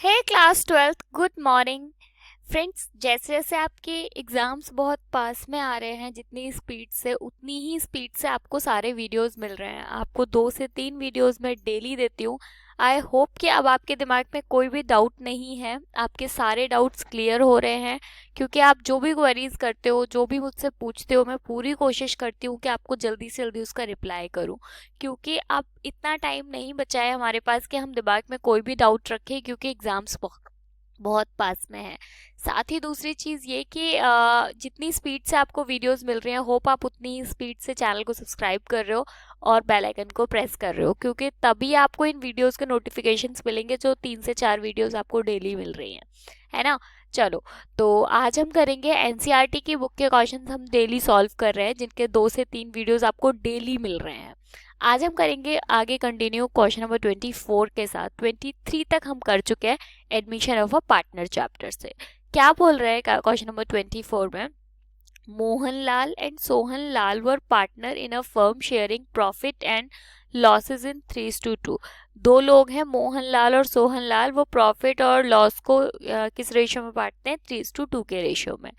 हे class 12th, good morning friends. जैसे जैसे आपके एग्जाम्स बहुत पास में आ रहे हैं, जितनी स्पीड से उतनी ही स्पीड से आपको सारे वीडियोस मिल रहे हैं। आपको 2 से 3 वीडियोस मैं डेली देती हूँ। आई होप कि अब आपके दिमाग में कोई भी डाउट नहीं है, आपके सारे डाउट्स क्लियर हो रहे हैं। क्योंकि आप जो भी क्वेरीज करते हो, जो भी मुझसे पूछते हो, मैं पूरी कोशिश करती हूँ कि आपको जल्दी से जल्दी उसका रिप्लाई करूँ। क्योंकि अब इतना टाइम नहीं बचा है हमारे पास कि हम दिमाग में कोई भी डाउट रखें, क्योंकि एग्जाम्स बहुत पास में है। साथ ही दूसरी चीज़ ये कि जितनी स्पीड से आपको वीडियोस मिल रही हैं, होप आप उतनी ही स्पीड से चैनल को सब्सक्राइब कर रहे हो और बेल आइकन को प्रेस कर रहे हो, क्योंकि तभी आपको इन वीडियोस के नोटिफिकेशंस मिलेंगे, जो 3 से 4 वीडियोस आपको डेली मिल रही हैं, है ना। चलो, तो आज हम करेंगे एनसीईआरटी की बुक के क्वेश्चंस हम डेली सॉल्व कर रहे हैं, जिनके 2 से 3 वीडियोस आपको डेली मिल रहे हैं। आज हम करेंगे आगे कंटिन्यू क्वेश्चन नंबर 24 के साथ। 23 तक हम कर चुके हैं admission of a partner chapter से। क्या बोल रहे हैं क्वेश्चन नंबर 24 में? Mohanlal and Sohanlal were partner in a firm sharing profit and losses in 3:2। दो लोग हैं, मोहनलाल और सोहनलाल, वो प्रॉफिट और लॉस को किस रेशियो में बांटते हैं? 3:2 के रेशियो में।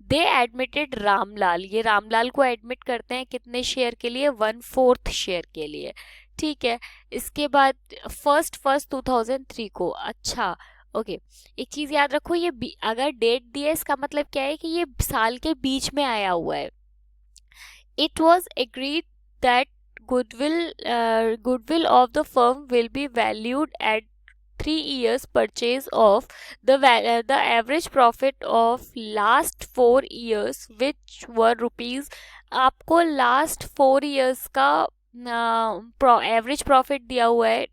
दे एडमिटेड रामलाल, ये रामलाल को एडमिट करते हैं कितने शेयर के लिए? 1/4 शेयर के लिए। ठीक है। इसके बाद फर्स्ट 2003 को। अच्छा, ओके। एक चीज याद रखो, ये अगर डेट दी है, इसका मतलब क्या है कि ये साल के बीच में आया हुआ है। It was agreed that goodwill of the firm will be valued at 3 years purchase of the average profit of last 4 years which were rupees। आपको लास्ट 4 years का एवरेज प्रॉफिट दिया हुआ है,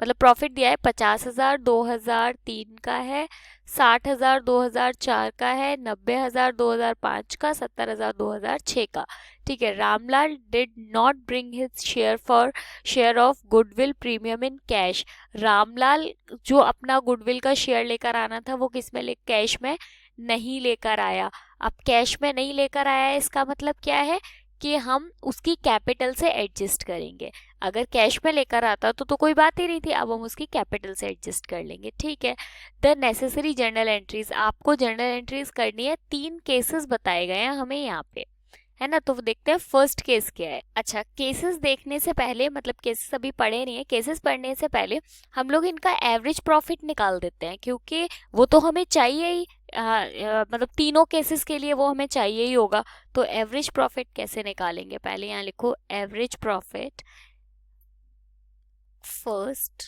मतलब प्रॉफिट दिया है। 50,000 2003 का है, 60,000 2004 का है, 90,000 2005 का, 70,000 2006 का। ठीक है। Ramlal did not bring his share of goodwill premium in cash. Ramlal जो अपना गुडविल का शेयर लेकर आना था, वो किस में कैश में नहीं लेकर आया। अब कैश में नहीं लेकर आया, इसका मतलब क्या है कि हम उसकी कैपिटल से एडजस्ट करेंगे। अगर कैश में लेकर आता तो कोई बात ही नहीं थी, अब हम उसकी कैपिटल से एडजस्ट कर लेंगे। ठीक है। द नेसेसरी जर्नल एंट्रीज, आपको जर्नल एंट्रीज करनी है। 3 केसेस बताए गए हैं हमें यहाँ पे, है ना। तो देखते हैं फर्स्ट केस क्या है। अच्छा, केसेस देखने से पहले, मतलब केसेस अभी पढ़े नहीं है, केसेस पढ़ने से पहले हम लोग इनका एवरेज प्रॉफिट निकाल देते हैं, क्योंकि वो तो हमें चाहिए ही। मतलब तीनों केसेस के लिए वो हमें चाहिए ही होगा। तो एवरेज प्रॉफिट कैसे निकालेंगे? पहले यहाँ लिखो average profit. First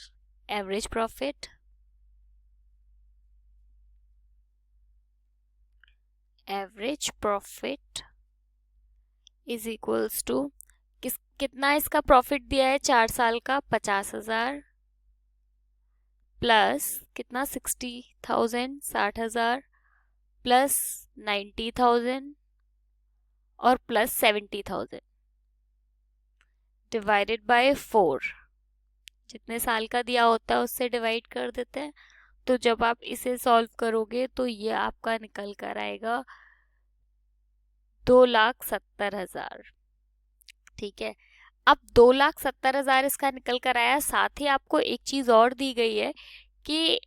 average profit, average profit is equals to कितना इसका प्रॉफिट दिया है 4 साल का? 50,000 प्लस कितना? 60,000, 60,000 प्लस 90,000 और प्लस 70,000 डिवाइडेड बाय 4। जितने साल का दिया होता है उससे डिवाइड कर देते हैं। तो जब आप इसे सॉल्व करोगे तो ये आपका निकल कर आएगा 2,70,000। ठीक है। अब 2,70,000 इसका निकल कर आया। साथ ही आपको एक चीज और दी गई है कि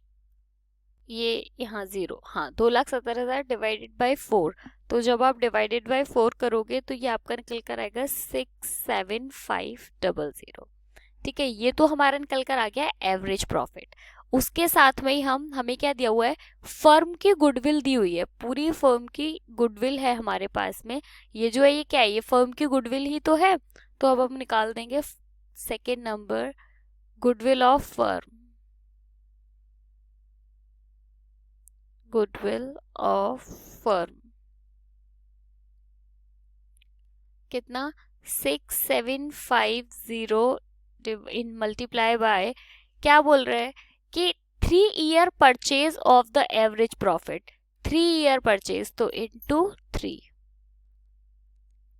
ये यहाँ 0, हाँ, 2,70,000 डिवाइडेड बाई 4। तो जब आप डिवाइडेड बाई 4 करोगे तो ये आपका निकल कर आएगा 67500। ठीक है। ये तो हमारा निकल कर आ गया एवरेज प्रॉफिट। उसके साथ में ही हमें क्या दिया हुआ है? फर्म की गुडविल दी हुई है, पूरी फर्म की गुडविल है हमारे पास में। ये जो है, ये क्या है? ये फर्म की गुडविल ही तो है। तो अब हम निकाल देंगे second number, goodwill of firm, goodwill of firm कितना? 6,750 इन मल्टीप्लाई बाय, क्या बोल रहे हैं कि 3 year purchase of the average profit. 3 year purchase, तो इनटू 3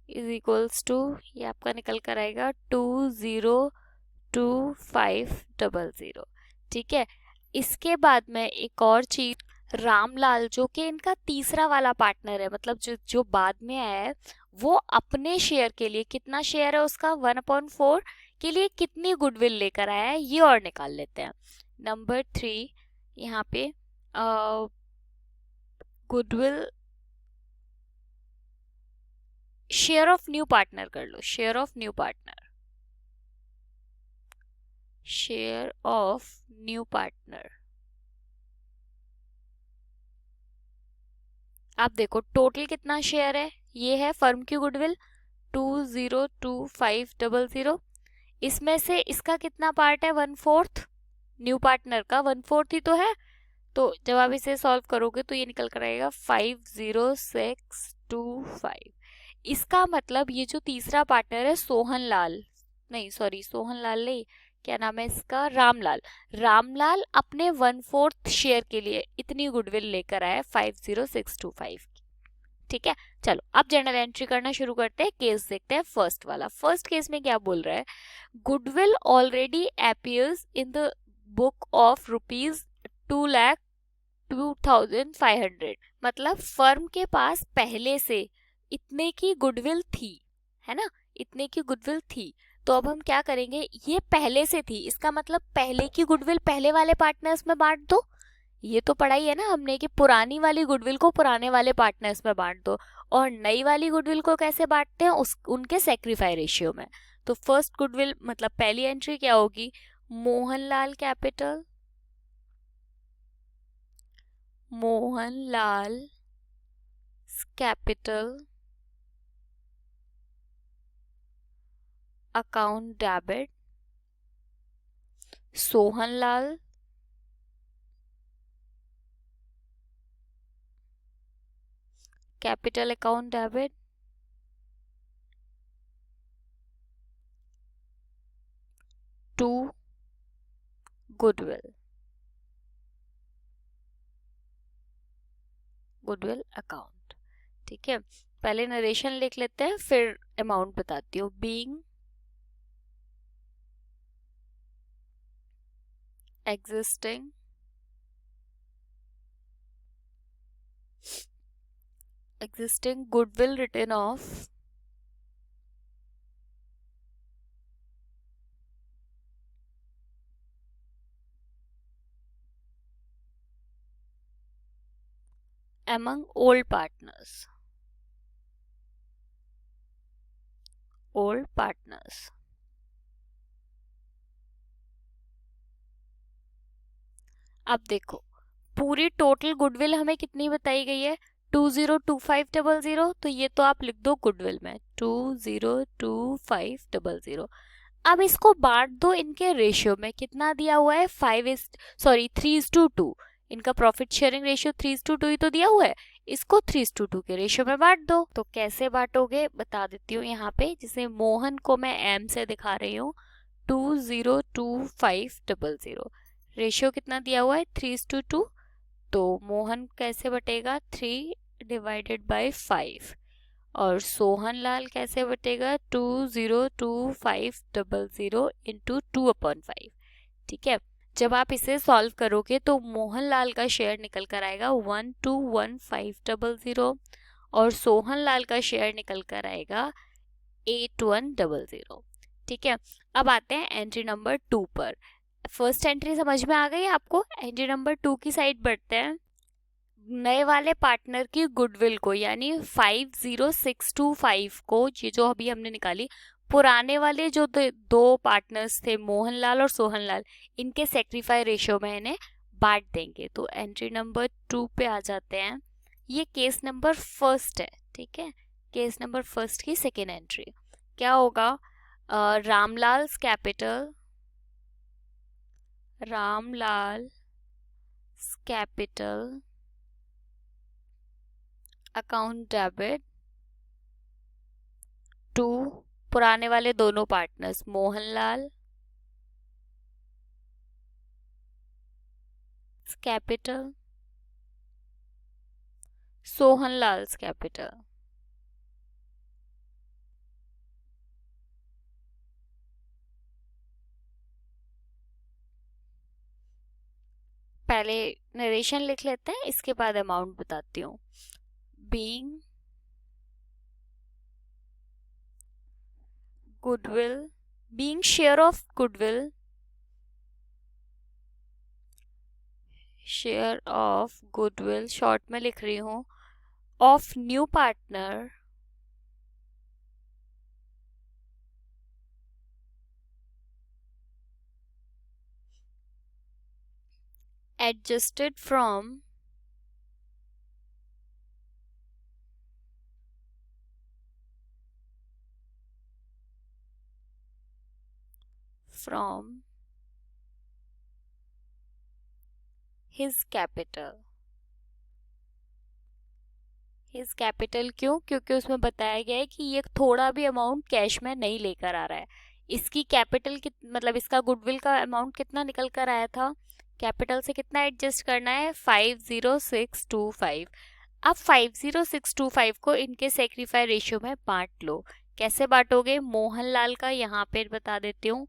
इज इक्वल्स टू, ये आपका निकल कर आएगा 202500। ठीक है। इसके बाद में एक और चीज, रामलाल जो कि इनका तीसरा वाला पार्टनर है, मतलब जो बाद में आया है, वो अपने शेयर के लिए, कितना शेयर है उसका? 1/4 के लिए कितनी गुडविल लेकर आया है, ये और निकाल लेते हैं। नंबर 3, यहाँ पे goodwill share of new partner कर लो, share of new partner, share of new partner. आप देखो टोटल कितना शेयर है, ये है फर्म की गुडविल 202500। इसमें से इसका कितना पार्ट है, 1/4, न्यू पार्टनर का 1/4 ही तो है। तो जब आप इसे सॉल्व करोगे तो ये निकल कर आएगा 50625। इसका मतलब ये जो तीसरा पार्टनर है सोहन लाल, नहीं सॉरी सोहन लाल नहीं, क्या नाम है इसका, रामलाल। रामलाल अपने 1/4 शेयर के लिए इतनी गुडविल लेकर आया 50625। ठीक है, चलो अब जर्नल एंट्री करना शुरू करते हैं। केस देखते हैं फर्स्ट वाला। फर्स्ट केस में क्या बोल रहा है, goodwill already appears in the book of ₹2,02,500। मतलब फर्म के पास पहले से इतने की गुडविल थी, है ना, इतने की गुडविल थी। तो अब हम क्या करेंगे, ये पहले से थी, इसका मतलब पहले की गुडविल पहले वाले पार्टनर्स में बांट दो। ये तो पढ़ा ही है ना हमने कि पुरानी वाली गुडविल को पुराने वाले पार्टनर्स में बांट दो। और नई वाली गुडविल को कैसे बांटते हैं, उनके सेक्रीफाई रेशियो में। तो फर्स्ट गुडविल मतलब पहली एंट्री क्या होगी, Mohanlal capital, Mohanlal capital account debit, Sohanlal capital account debit to goodwill, goodwill account. ठीक है, पहले नरेशन लिख लेते हैं फिर अमाउंट बताती हूँ। Being existing goodwill written off among old partners, old partners। अब देखो पूरी टोटल गुडविल हमें कितनी बताई गई है, 202500। तो ये तो आप लिख दो गुडविल में 202500। अब इसको बांट दो इनके रेशियो में, कितना दिया हुआ है 3:2। इनका प्रॉफिट शेयरिंग रेशियो 3:2 ही तो दिया हुआ है, इसको 3:2 के रेशियो में बांट दो। तो कैसे बांटोगे बता देती हूँ यहाँ पे, जिसे मोहन को मैं एम से दिखा रही हूँ, 202500 रेशियो कितना दिया हुआ है 3:2। तो मोहन कैसे बटेगा 3/5, और सोहनलाल कैसे बटेगा 202500 इंटू 2/5। ठीक है, जब आप इसे सॉल्व करोगे तो मोहनलाल का शेयर निकल कर आएगा 121500 और सोहनलाल का शेयर निकल कर आएगा 8100। ठीक है, अब आते हैं एंट्री नंबर 2 पर। फर्स्ट एंट्री समझ में आ गई आपको, एंट्री नंबर 2 की साइड बढ़ते हैं। नए वाले पार्टनर की गुडविल को यानी 50625 को, ये जो अभी हमने निकाली, पुराने वाले जो दो पार्टनर्स थे मोहनलाल और सोहनलाल, इनके सेक्रीफाई रेशियो में इन्हें बांट देंगे। तो एंट्री नंबर 2 पे आ जाते हैं। ये केस नंबर फर्स्ट है। ठीक है, केस नंबर फर्स्ट की सेकेंड एंट्री क्या होगा, Ramlal capital, Ramlal capital account debit to पुराने वाले दोनों partners Mohanlal capital, Sohanlal capital. पहले नरेशन लिख लेते हैं, इसके बाद अमाउंट बताती हूँ। Being goodwill, being share of goodwill share of goodwill, short में लिख रही हूँ, of new partner adjusted from his capital. His capital क्यों? क्योंकि उसमें बताया गया है कि ये थोड़ा भी अमाउंट कैश में नहीं लेकर आ रहा है। इसकी कैपिटल मतलब इसका गुडविल का अमाउंट कितना निकल कर आया था? कैपिटल से कितना एडजस्ट करना है? 50625। अब 50625 को इनके सेक्रीफाई रेशियो में बांट लो। कैसे बांटोगे? मोहनलाल का यहाँ पे बता देती हूँ,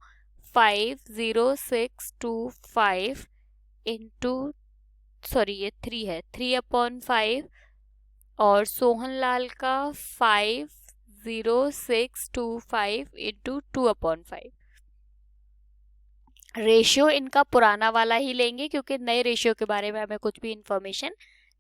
50625 इंटू, सॉरी ये 3 है, 3/5, और सोहनलाल का 50625 इंटू 2/5। रेशियो इनका पुराना वाला ही लेंगे क्योंकि नए रेशियो के बारे में हमें कुछ भी इंफॉर्मेशन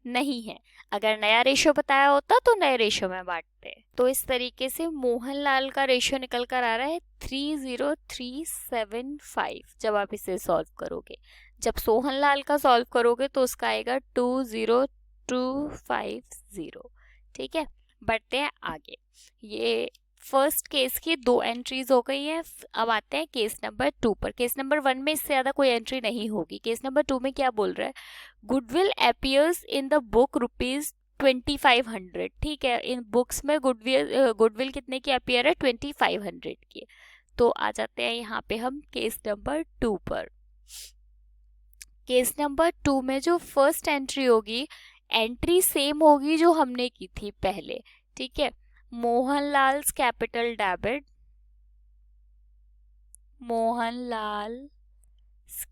नहीं है। अगर नया रेशियो बताया होता तो नए रेशियो में बांटते। तो इस तरीके से मोहनलाल का रेशियो निकल कर आ रहा है 30375 जब आप इसे सॉल्व करोगे। जब सोहनलाल का सॉल्व करोगे तो उसका आएगा 20250। ठीक है, बढ़ते हैं आगे। ये फर्स्ट केस की 2 एंट्रीज हो गई है। अब आते हैं केस नंबर 2 पर। केस नंबर 1 में इससे ज्यादा कोई एंट्री नहीं होगी। केस नंबर 2 में क्या बोल रहा है? Goodwill appears in the book ₹2500। ठीक है, इन बुक्स में गुडविल कितने की अपीयर है? 2500 की। तो आ जाते हैं यहाँ पे हम केस नंबर 2 पर। केस नंबर 2 में जो फर्स्ट एंट्री होगी, एंट्री सेम होगी जो हमने की थी पहले। ठीक है, Mohanlal's capital debit, Mohanlal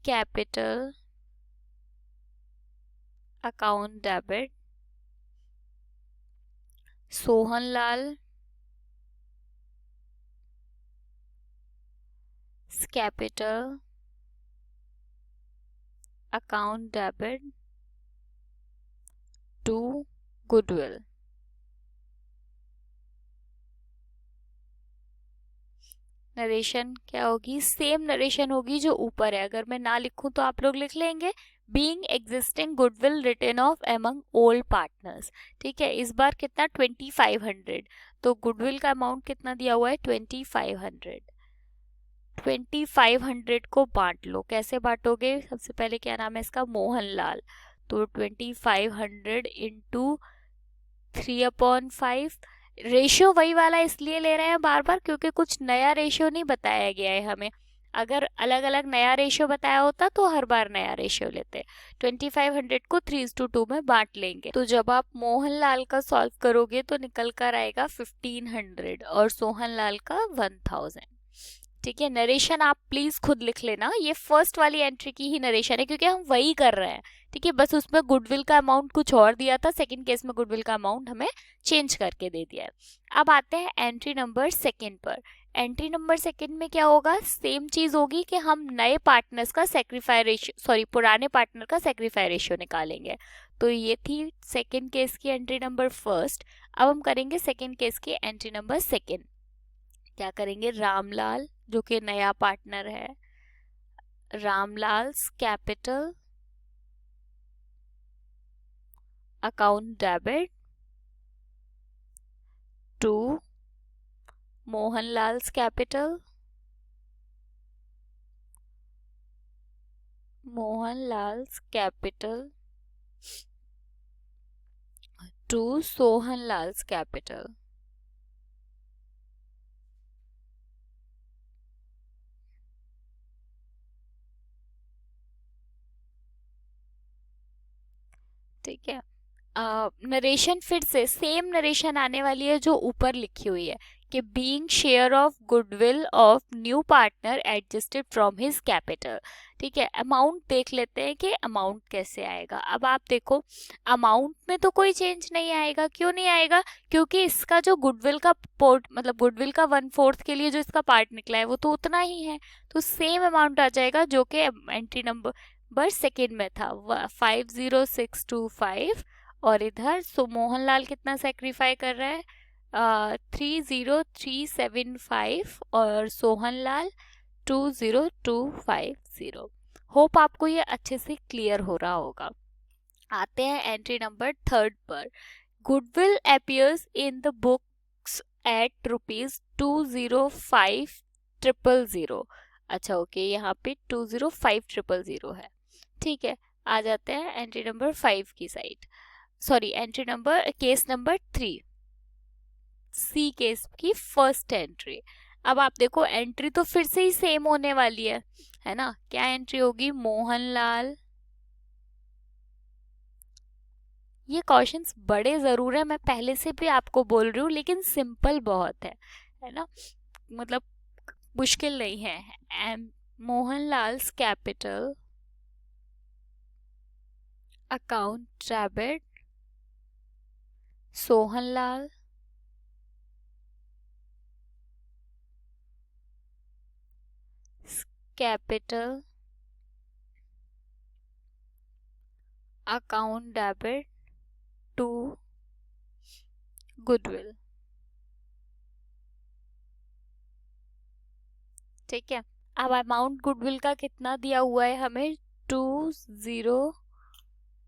capital account debit, Sohanlal capital account debit to goodwill. Narration क्या होगी? सेम नरेशन होगी जो ऊपर है। अगर मैं ना लिखूं तो आप लोग लिख लेंगे, being existing goodwill written off among old partners. ठीक है, इस बार कितना? 2500। तो गुडविल का अमाउंट कितना दिया हुआ है? 2500। 2500 को बांट लो। कैसे बांटोगे? सबसे पहले क्या नाम है इसका? मोहनलाल। तो 2500 इंटू 3/5। रेशियो वही वाला इसलिए ले रहे हैं बार बार क्योंकि कुछ नया रेशियो नहीं बताया गया है हमें। अगर अलग अलग नया रेशियो बताया होता तो हर बार नया रेशियो लेते। 2500 को 3:2 में बांट लेंगे। तो जब आप मोहनलाल का सॉल्व करोगे तो निकल कर आएगा 1500 और सोहनलाल का 1000। ठीक है, नरेशन आप प्लीज खुद लिख लेना, ये फर्स्ट वाली एंट्री की ही नरेशन है क्योंकि हम वही कर रहे हैं। ठीक है, बस उसमें गुडविल का अमाउंट कुछ और दिया था, सेकंड केस में गुडविल का अमाउंट हमें चेंज करके दे दिया है। अब आते हैं एंट्री नंबर 2 पर। एंट्री नंबर 2 में क्या होगा? सेम चीज होगी कि हम नए पार्टनर्स का सेक्रीफाई रेशियो, सॉरी पुराने पार्टनर का सेक्रीफाई रेशियो निकालेंगे। तो ये थी सेकेंड केस की एंट्री नंबर 1। अब हम करेंगे सेकेंड केस की एंट्री नंबर 2। क्या करेंगे? रामलाल जो कि नया पार्टनर है, Ramlal's capital account debit to Mohanlal's capital, Mohanlal's capital to Sohanlal's capital. ठीक है, नरेशन फिर से सेम नरेशन आने वाली है जो ऊपर लिखी हुई है कि being share of goodwill of new partner adjusted from his capital. ठीक है, अमाउंट देख लेते हैं कि अमाउंट कैसे आएगा। अब आप देखो, अमाउंट में तो कोई चेंज नहीं आएगा। क्यों नहीं आएगा? क्योंकि इसका जो गुडविल का पोर्ट, मतलब गुडविल का 1/4 के लिए जो इसका पार्ट निकला है वो तो उतना ही है। तो सेम अमाउंट आ जाएगा जो कि एंट्री नंबर नंबर सेकेंड में था 50625, और इधर मोहनलाल कितना सेक्रीफाई कर रहा है 30375, और सोहनलाल 20250। होप आपको ये अच्छे से क्लियर हो रहा होगा। आते हैं एंट्री नंबर थर्ड पर। Goodwill appears in the books at ₹205,000। अच्छा ओके, यहाँ पे 205,000 है। ठीक है, आ जाते हैं एंट्री नंबर 5 की side. Sorry, entry number case number 3, सी केस की फर्स्ट एंट्री। अब आप देखो एंट्री तो फिर से ही सेम होने वाली है ना। क्या एंट्री होगी? मोहनलाल, ये क्वेश्चंस बड़े जरूर है, मैं पहले से भी आपको बोल रही हूँ, लेकिन सिंपल बहुत है ना, मतलब मुश्किल नहीं है। And Mohanlal's capital account debit Sohanlal capital account debit to goodwill. ठीक है, अब अमाउंट गुडविल का कितना दिया हुआ है हमें?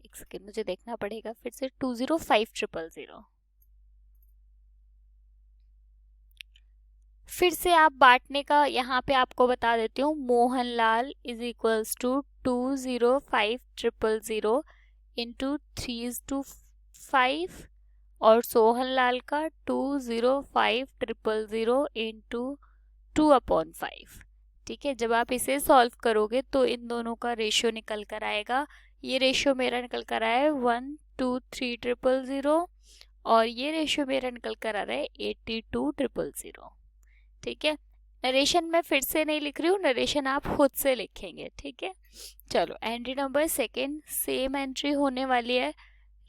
एक सेकेंड मुझे देखना पड़ेगा फिर से, 205,000। फिर से आप बांटने का यहाँ पे आपको बता देती हूँ। Mohanlal is equals to 205,000 into 3:5, और सोहनलाल का 205,000 इंटू 2/5। ठीक है, जब आप इसे सॉल्व करोगे तो इन दोनों का रेशियो निकल कर आएगा। ये रेशियो मेरा निकल कर आया है 123,000, और ये रेशियो मेरा निकल कर आ रहा है 82,000। ठीक है, नरेशन मैं फिर से नहीं लिख रही हूँ, नरेशन आप खुद से लिखेंगे। ठीक है, चलो entry number second, same entry होने वाली है।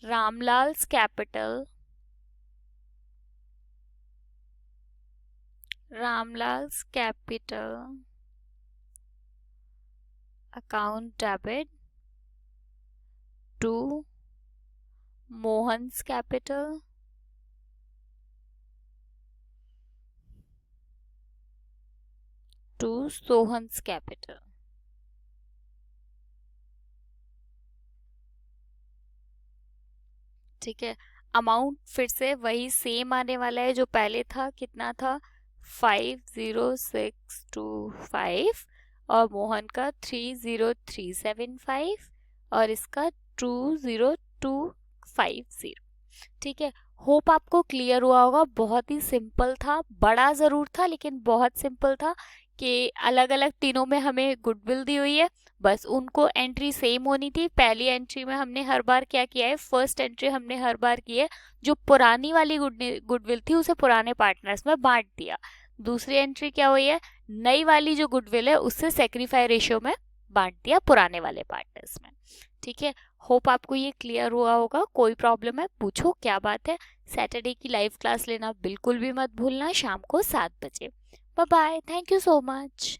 Ramlal's capital account debit to Mohan's capital to Sohan's capital. ठीक है, अमाउंट फिर से वही सेम आने वाला है जो पहले था। कितना था? 50625, और मोहन का 30375, और इसका 20250। ठीक है, होप आपको क्लियर हुआ होगा। बहुत ही सिंपल था, बड़ा जरूर था लेकिन बहुत सिंपल था कि अलग अलग तीनों में हमें गुडविल दी हुई है, बस उनको एंट्री सेम होनी थी। पहली एंट्री में हमने हर बार क्या किया है, फर्स्ट एंट्री हमने हर बार की है, जो पुरानी वाली गुडविल थी उसे पुराने पार्टनर्स में बांट दिया। दूसरी एंट्री क्या हुई है, नई वाली जो गुडविल है उससे सेक्रीफाई रेशियो में बांट दिया पुराने वाले पार्टनर्स में। ठीक है, होप आपको ये क्लियर हुआ होगा। कोई प्रॉब्लम है पूछो, क्या बात है। सैटरडे की लाइव क्लास लेना बिल्कुल भी मत भूलना, शाम को 7 बजे। Bye bye, thank you so much.